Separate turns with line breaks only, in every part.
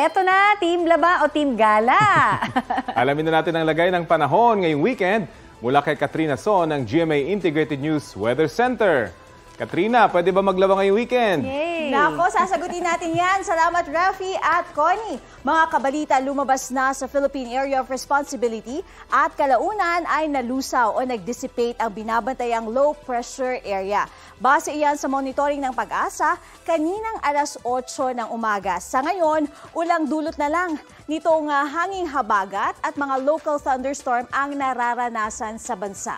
eto na, Team Laba o Team Gala.
Alamin na natin ang lagay ng panahon ngayong weekend mula kay Katrina Son ng GMA Integrated News Weather Center. Katrina, pwede ba maglaba ngayong weekend?
Yay!
Nako, sasagutin natin yan. Salamat, Rafi at Connie. Mga kabalita, lumabas na sa Philippine Area of Responsibility at kalaunan ay nalusaw o nag-dissipate ang binabantayang low pressure area. Base iyan sa monitoring ng Pag-asa, kaninang alas 8 ng umaga. Sa ngayon, ulang dulot na lang nitong hanging habagat at mga local thunderstorm ang nararanasan sa bansa.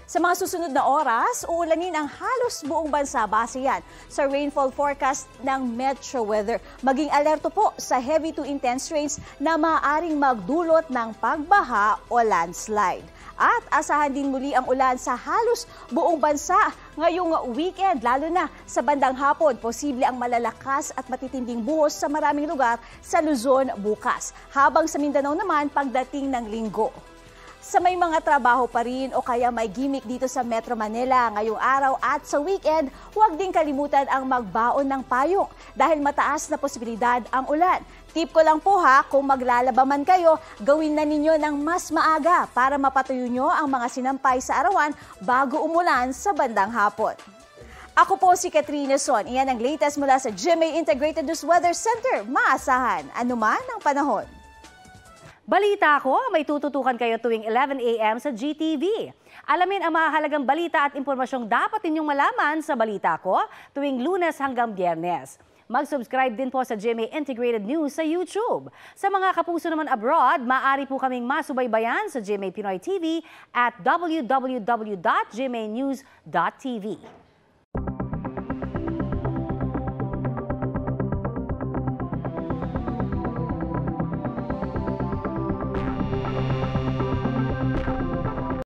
Sa mga susunod na oras, uulanin ang halos buong bansa base yan sa rainfall forecast ng Metro Weather. Maging alerto po sa heavy to intense rains na maaaring magdulot ng pagbaha o landslide. At asahan din muli ang ulan sa halos buong bansa ngayong weekend, lalo na sa bandang hapon. Posible ang malalakas at matitinding buhos sa maraming lugar sa Luzon bukas. Habang sa Mindanao naman pagdating ng Linggo. Sa may mga trabaho pa rin o kaya may gimmick dito sa Metro Manila ngayong araw at sa weekend, huwag din kalimutan ang magbaon ng payong dahil mataas na posibilidad ang ulan. Tip ko lang po ha, kung maglalaba man kayo, gawin na ninyo ng mas maaga para mapatuyo nyo ang mga sinampay sa arawan bago umulan sa bandang hapon. Ako po si Katrina Son. Iyan ang latest mula sa GMA Integrated News Weather Center. Maasahan, anuman ang panahon.
Balita ko, may tututukan kayo tuwing 11 a.m. sa GTV. Alamin ang mahalagang balita at impormasyong dapat ninyong malaman sa Balita Ko tuwing Lunes hanggang Biyernes. Mag-subscribe din po sa GMA Integrated News sa YouTube. Sa mga kapuso naman abroad, maaari po kaming masubaybayan sa GMA Pinoy TV at www.gmanews.tv.